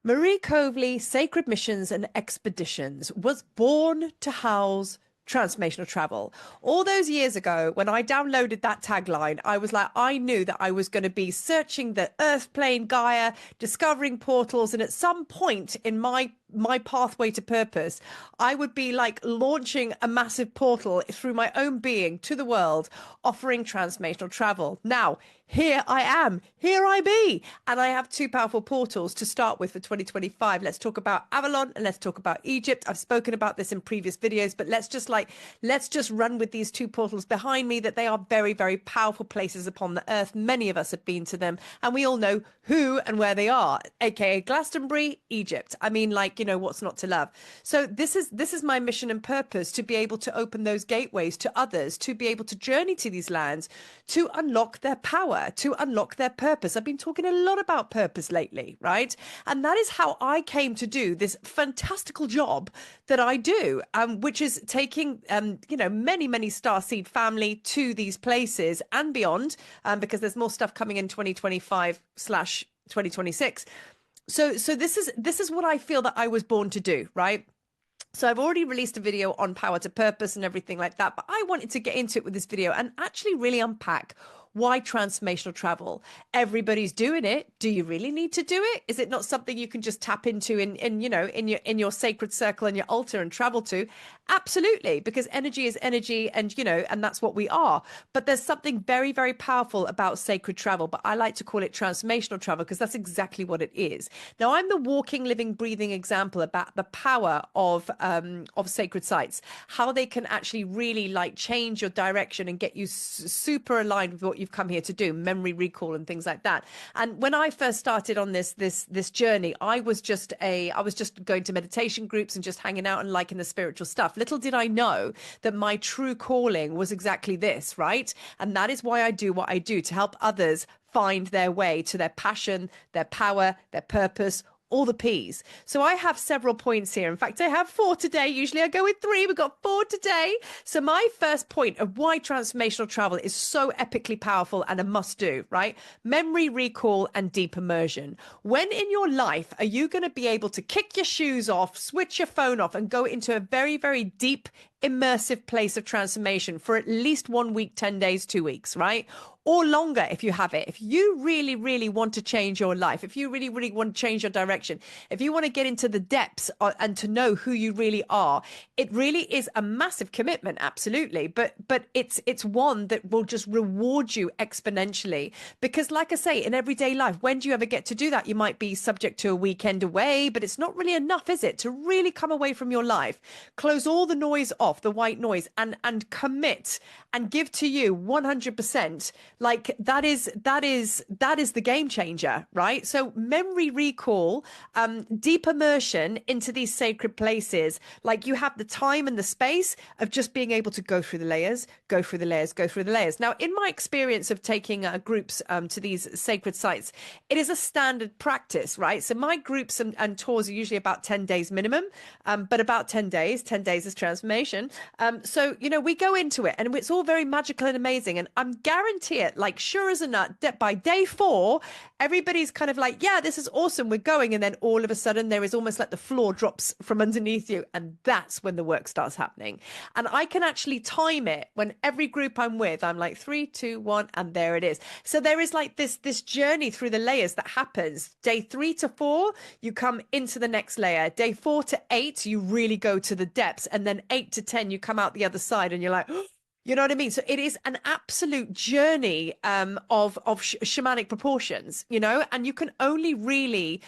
Marie Coverley, Sacred Missions and Expeditions, was born to house transformational travel. All those years ago, when I downloaded that tagline, I was like, I knew that I was going to be searching the Earth plane, Gaia, discovering portals, and at some point in my pathway to purpose, I would be like launching a massive portal through my own being to the world, offering transformational travel. Now, here I am, here I be. And I have two powerful portals to start with for 2025. Let's talk about Avalon and let's talk about Egypt. I've spoken about this in previous videos, but let's just run with these two portals behind me, that they are very, very powerful places upon the earth. Many of us have been to them and we all know who and where they are, aka Glastonbury, Egypt. I mean, like, what's not to love? So this is my mission and purpose, to be able to open those gateways to others, to be able to journey to these lands, to unlock their power, to unlock their purpose. I've been talking a lot about purpose lately, right? And that is how I came to do this fantastical job that I do, which is taking, many, many starseed family to these places and beyond, because there's more stuff coming in 2025/2026. So this is what I feel that I was born to do, right? So I've already released a video on power to purpose and everything like that, but I wanted to get into it with this video and actually really unpack why transformational travel. Everybody's doing it. Do you really need to do it? Is it not something you can just tap into in your sacred circle and your altar and travel to? Absolutely, because energy is energy, and and that's what we are. But there's something very, very powerful about sacred travel, but I like to call it transformational travel because that's exactly what it is. Now, I'm the walking, living, breathing example about the power of sacred sites, how they can actually really like change your direction and get you super aligned with what you've come here to do, memory recall and things like that. And when I first started on this journey, I was just going to meditation groups and just hanging out and liking the spiritual stuff. Little did I know that my true calling was exactly this, right? And that is why I do what I do, to help others find their way to their passion, their power, their purpose, all the P's. So I have several points here. In fact, I have 4 today. Usually I go with 3. We've got 4 today. So my first point of why transformational travel is so epically powerful and a must do, right? Memory recall and deep immersion. When in your life are you going to be able to kick your shoes off, switch your phone off, and go into a very, very deep, immersive place of transformation for at least 1 week, 10 days, 2 weeks, right? Or longer if you have it. If you really, really want to change your life, if you really, really want to change your direction, if you want to get into the depths and to know who you really are, it really is a massive commitment, absolutely. But it's one that will just reward you exponentially. Because like I say, in everyday life, when do you ever get to do that? You might be subject to a weekend away, but it's not really enough, is it? To really come away from your life, close all the noise off, the white noise, and commit and give to you 100%. Like that is the game changer, right? So memory recall, deep immersion into these sacred places, like you have the time and the space of just being able to go through the layers, go through the layers, go through the layers. Now, in my experience of taking groups to these sacred sites, it is a standard practice, right? So my groups and tours are usually about 10 days minimum, but about 10 days is transformation. So, we go into it and it's all very magical and amazing. And I'm guaranteed, like sure as a nut, by day 4, everybody's kind of like, yeah, this is awesome, we're going. And then all of a sudden there is almost like the floor drops from underneath you. And that's when the work starts happening. And I can actually time it when every group I'm with, I'm like 3, 2, 1, and there it is. So there is like this journey through the layers that happens. Day 3 to 4, you come into the next layer. Day 4 to 8, you really go to the depths. And then 8 to 10, you come out the other side and you're like, you know what I mean? So it is an absolute journey of shamanic proportions, and you can only really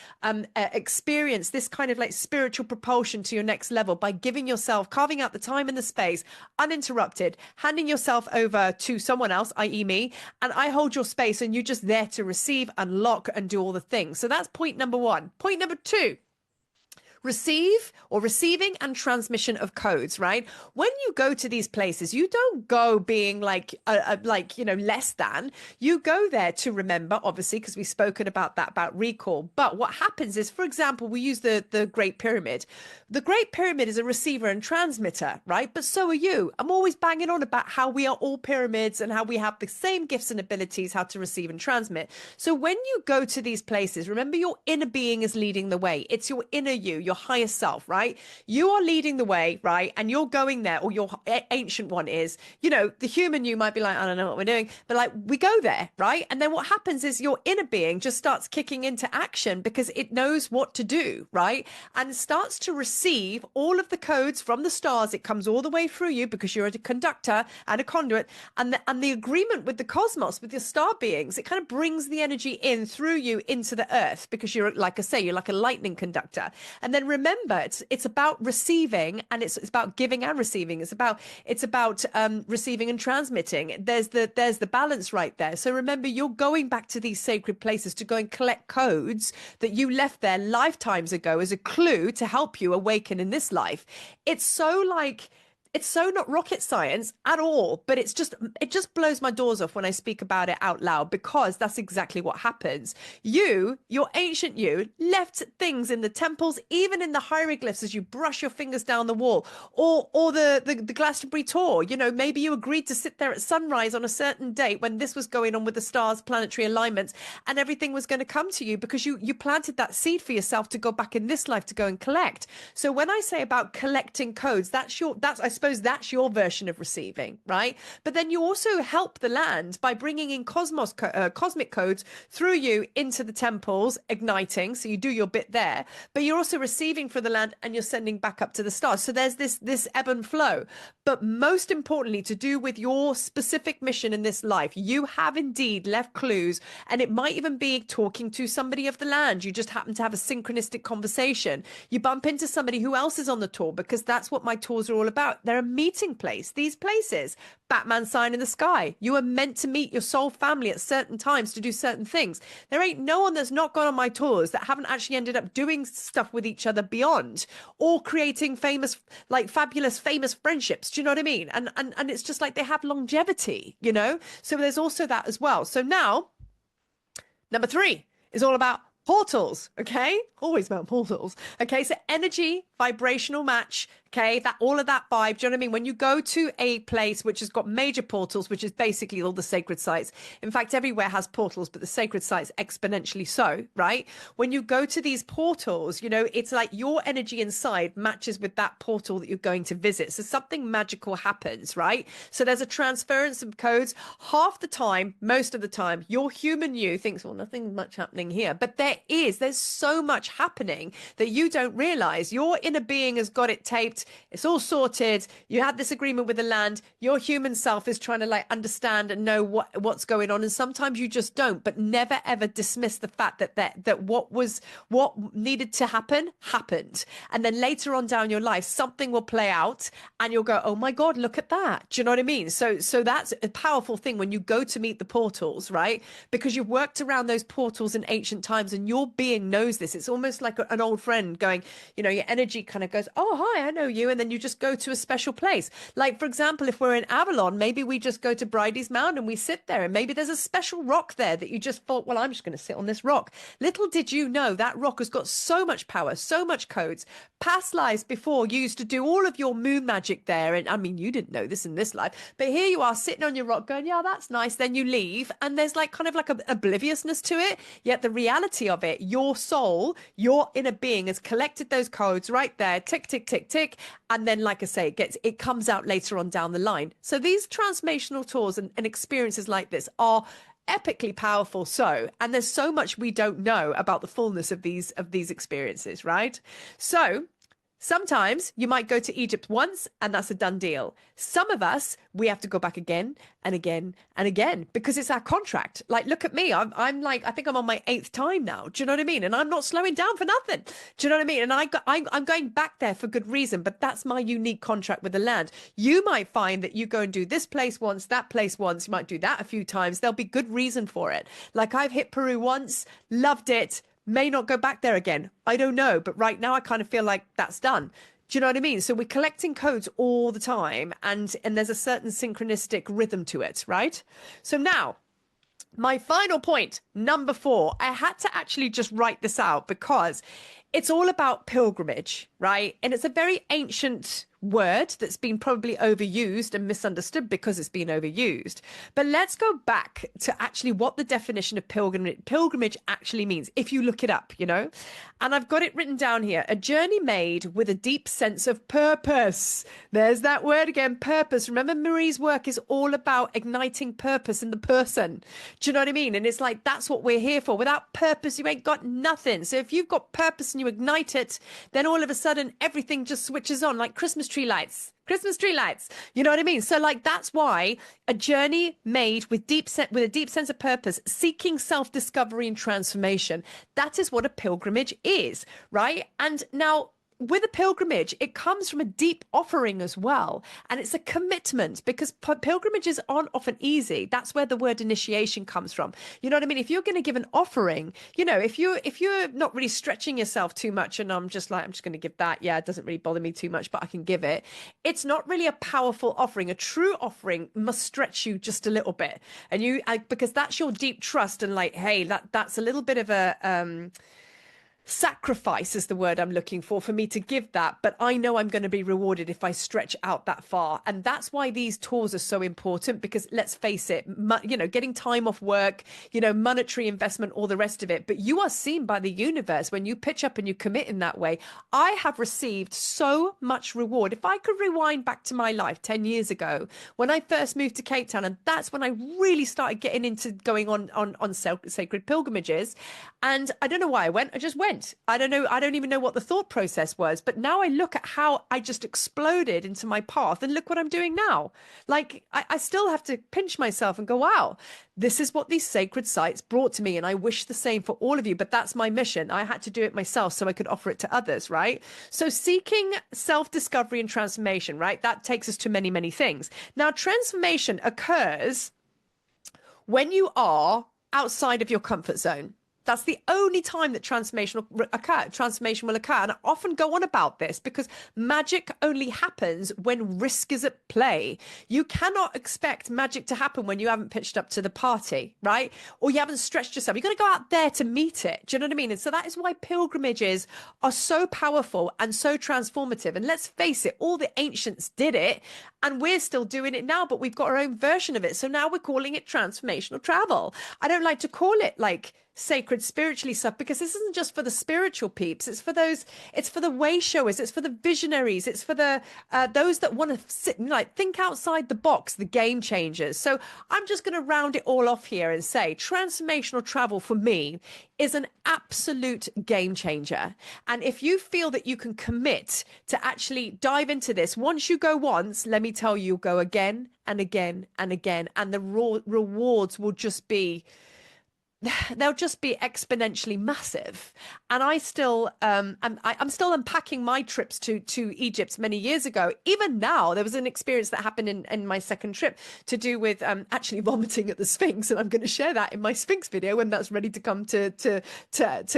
experience this kind of like spiritual propulsion to your next level by carving out the time and the space, uninterrupted, handing yourself over to someone else, i.e. me, and I hold your space and you're just there to receive, unlock, and do all the things. So that's point number 1. Point number 2. receive or receiving and transmission of codes, right? When you go to these places, you don't go being like, less than. You go there to remember, obviously, because we've spoken about that, about recall. But what happens is, for example, we use the Great Pyramid. The Great Pyramid is a receiver and transmitter, right? But so are you. I'm always banging on about how we are all pyramids and how we have the same gifts and abilities, how to receive and transmit. So when you go to these places, remember your inner being is leading the way. It's your inner you, your higher self, right? You are leading the way, right? And you're going there, or your ancient one is, the human you might be like, I don't know what we're doing, but like we go there, right? And then what happens is your inner being just starts kicking into action because it knows what to do, right? And starts to receive all of the codes from the stars. It comes all the way through you because you're a conductor and a conduit, and the agreement with the cosmos, with your star beings, it kind of brings the energy in through you into the earth, because you're, like I say, you're like a lightning conductor. And then remember, it's about receiving, and it's about giving and receiving. It's about receiving and transmitting. There's the balance right there. So remember, you're going back to these sacred places to go and collect codes that you left there lifetimes ago as a clue to help you awaken in this life. It's so not rocket science at all, but it just blows my doors off when I speak about it out loud, because that's exactly what happens. Your ancient you, left things in the temples, even in the hieroglyphs as you brush your fingers down the wall, or the Glastonbury tour. Maybe you agreed to sit there at sunrise on a certain date when this was going on with the stars, planetary alignments, and everything was going to come to you because you planted that seed for yourself to go back in this life to go and collect. So when I say about collecting codes, I suppose that's your version of receiving, right? But then you also help the land by bringing in cosmic codes through you into the temples, igniting. So you do your bit there, but you're also receiving for the land and you're sending back up to the stars. So there's this ebb and flow. But most importantly, to do with your specific mission in this life, you have indeed left clues, and it might even be talking to somebody of the land. You just happen to have a synchronistic conversation. You bump into somebody who else is on the tour, because that's what my tours are all about. They're a meeting place. These places, Batman sign in the sky. You are meant to meet your soul family at certain times to do certain things. There ain't no one that's not gone on my tours that haven't actually ended up doing stuff with each other beyond, or creating fabulous famous friendships. Do you know what I mean? And it's just like they have longevity, So there's also that as well. So now, number 3 is all about portals. Okay, always about portals. Okay, so energy, vibrational match. Okay, all of that vibe. Do you know what I mean? When you go to a place which has got major portals, which is basically all the sacred sites. In fact, everywhere has portals, but the sacred sites exponentially so, right? When you go to these portals, it's like your energy inside matches with that portal that you're going to visit. So something magical happens, right? So there's a transference of codes. Half the time, most of the time, your human you thinks, well, nothing much happening here. But there's so much happening that you don't realize. Your inner being has got it taped. It's all sorted. You had this agreement with the land. Your human self is trying to understand and know what's going on. And sometimes you just don't, but never ever dismiss the fact that what needed to happen happened. And then later on down your life, something will play out and you'll go, oh my God, look at that. Do you know what I mean? So that's a powerful thing when you go to meet the portals, right? Because you've worked around those portals in ancient times and your being knows this. It's almost like an old friend going, your energy kind of goes, oh, hi, I know you. And then you just go to a special place. Like, for example, if we're in Avalon, maybe we just go to Bridie's Mound and we sit there, and maybe there's a special rock there that you just thought, well, I'm just going to sit on this rock. Little did you know that rock has got so much power, so much codes. Past lives before, you used to do all of your moon magic there. And I mean, you didn't know this in this life, but here you are sitting on your rock going, yeah, that's nice. Then you leave and there's kind of an obliviousness to it. Yet the reality of it, your soul, your inner being has collected those codes right there, tick, tick, tick, tick. And then, like I say, it comes out later on down the line. So these transformational tours and experiences like this are epically powerful. And there's so much we don't know about the fullness of these experiences, right? So sometimes you might go to Egypt once and that's a done deal. Some of us, we have to go back again and again and again because it's our contract. Like, look at me. I'm I think I'm on my 8th time now. Do you know what I mean? And I'm not slowing down for nothing. Do you know what I mean? And I'm going back there for good reason, but that's my unique contract with the land. You might find that you go and do this place once, that place once. You might do that a few times. There'll be good reason for it. Like, I've hit Peru once, loved it. May not go back there again. I don't know. But right now, I kind of feel like that's done. Do you know what I mean? So we're collecting codes all the time, and there's a certain synchronistic rhythm to it, right? So now, my final point, number 4, I had to actually just write this out because it's all about pilgrimage, right? And it's a very ancient word that's been probably overused and misunderstood because it's been overused. But let's go back to actually what the definition of pilgrimage actually means, if you look it up, you know? And I've got it written down here: a journey made with a deep sense of purpose. There's that word again, purpose. Remember, Marie's work is all about igniting purpose in the person. Do you know what I mean? And it's like, that's what we're here for. Without purpose, you ain't got nothing. So if you've got purpose and you ignite it, then all of a sudden everything just switches on, like Christmas tree lights. Christmas tree lights. You know what I mean? So like, that's why a journey made with with a deep sense of purpose, seeking self-discovery and transformation. That is what a pilgrimage is, right? And now, with a pilgrimage, it comes from a deep offering as well. And it's a commitment, because pilgrimages aren't often easy. That's where the word initiation comes from. You know what I mean? If you're going to give an offering, you know, if you're not really stretching yourself too much, and I'm just going to give that. Yeah, it doesn't really bother me too much, but I can give it. It's not really a powerful offering. A true offering must stretch you just a little bit. And because that's your deep trust, and like, hey, that's a little bit of a, sacrifice is the word I'm looking for me to give that, but I know I'm going to be rewarded if I stretch out that far. And that's why these tours are so important, because let's face it, you know, getting time off work, you know, monetary investment, all the rest of it, but you are seen by the universe when you pitch up and you commit in that way. I have received so much reward. If I could rewind back to my life 10 years ago when I first moved to Cape Town, and that's when I really started getting into going on sacred pilgrimages, and I don't know why I went. I just went. I don't know. I don't even know what the thought process was. But now I look at how I just exploded into my path, and look what I'm doing now. Like, I still have to pinch myself and go, wow, this is what these sacred sites brought to me. And I wish the same for all of you. But that's my mission. I had to do it myself so I could offer it to others, right? So seeking self-discovery and transformation, right? That takes us to many, many things. Now, transformation occurs when you are outside of your comfort zone. That's the only time that transformation will occur. And I often go on about this because magic only happens when risk is at play. You cannot expect magic to happen when you haven't pitched up to the party, right? Or you haven't stretched yourself. You've got to go out there to meet it. Do you know what I mean? And so that is why pilgrimages are so powerful and so transformative. And let's face it, all the ancients did it, and we're still doing it now, but we've got our own version of it. So now we're calling it transformational travel. I don't like to call it like sacred spiritually stuff, because this isn't just for the spiritual peeps. It's for the way showers, it's for the visionaries, it's for the those that want to sit, like, think outside the box, the game changers. So I'm just going to round it all off here and say transformational travel for me is an absolute game changer. And if you feel that you can commit to actually dive into this, once you go once, let me tell you, you'll go again and again and again, and the rewards will just be, they'll just be exponentially massive. And I'm still unpacking my trips to Egypt many years ago. Even now, there was an experience that happened in my second trip to do with actually vomiting at the Sphinx, and I'm going to share that in my Sphinx video when that's ready to come to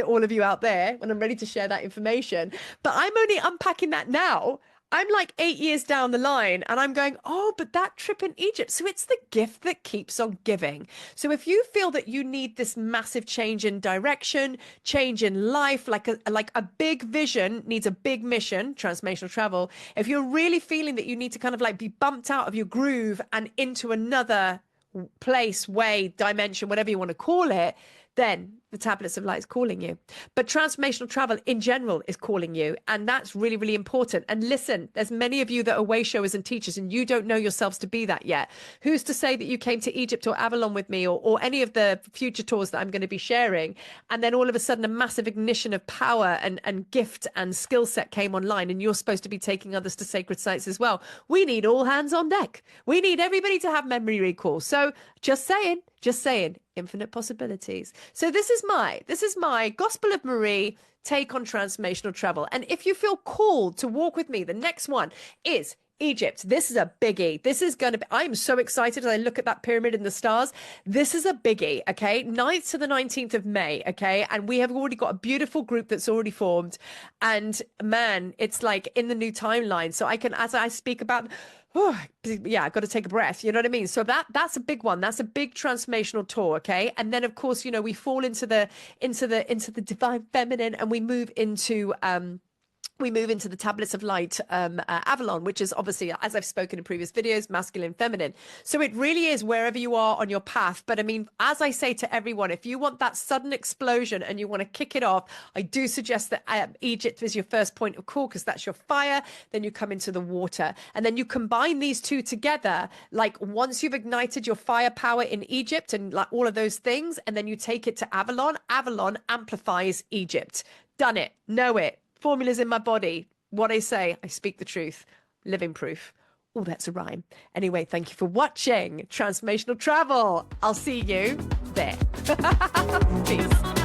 all of you out there, when I'm ready to share that information. But I'm only unpacking that now. I'm like 8 years down the line, and I'm going, oh, but that trip in Egypt. So it's the gift that keeps on giving. So if you feel that you need this massive change in direction, change in life, like a big vision needs a big mission, transformational travel. If you're really feeling that you need to kind of like be bumped out of your groove and into another place, way, dimension, whatever you want to call it, then the tablets of light is calling you. But transformational travel in general is calling you. And that's really, really important. And listen, there's many of you that are way showers and teachers, and you don't know yourselves to be that yet. Who's to say that you came to Egypt or Avalon with me, or any of the future tours that I'm going to be sharing, and then all of a sudden a massive ignition of power and gift and skill set came online, and you're supposed to be taking others to sacred sites as well. We need all hands on deck. We need everybody to have memory recall. So just saying, infinite possibilities. So this is my Gospel of Marie take on transformational travel. And if you feel called to walk with me, the next one is Egypt. This is a biggie. This is going to be, I'm so excited as I look at that pyramid in the stars. This is a biggie, okay? 9th to the 19th of May, okay? And we have already got a beautiful group that's already formed. And man, it's like in the new timeline. So I can, as I speak about, oh, yeah, I've got to take a breath. You know what I mean? So that's a big one. That's a big transformational tour, okay? And then of course, you know, we fall into the divine feminine, and we move into the tablets of light, Avalon, which is obviously, as I've spoken in previous videos, masculine, feminine. So it really is wherever you are on your path. But I mean, as I say to everyone, if you want that sudden explosion and you want to kick it off, I do suggest that Egypt is your first point of call, because that's your fire. Then you come into the water, and then you combine these two together. Like once you've ignited your firepower in Egypt and like all of those things, and then you take it to Avalon, Avalon amplifies Egypt. Done it. Know it. Formulas in my body. What I say, I speak the truth. Living proof. Oh, that's a rhyme. Anyway, thank you for watching Transformational Travel. I'll see you there. Peace.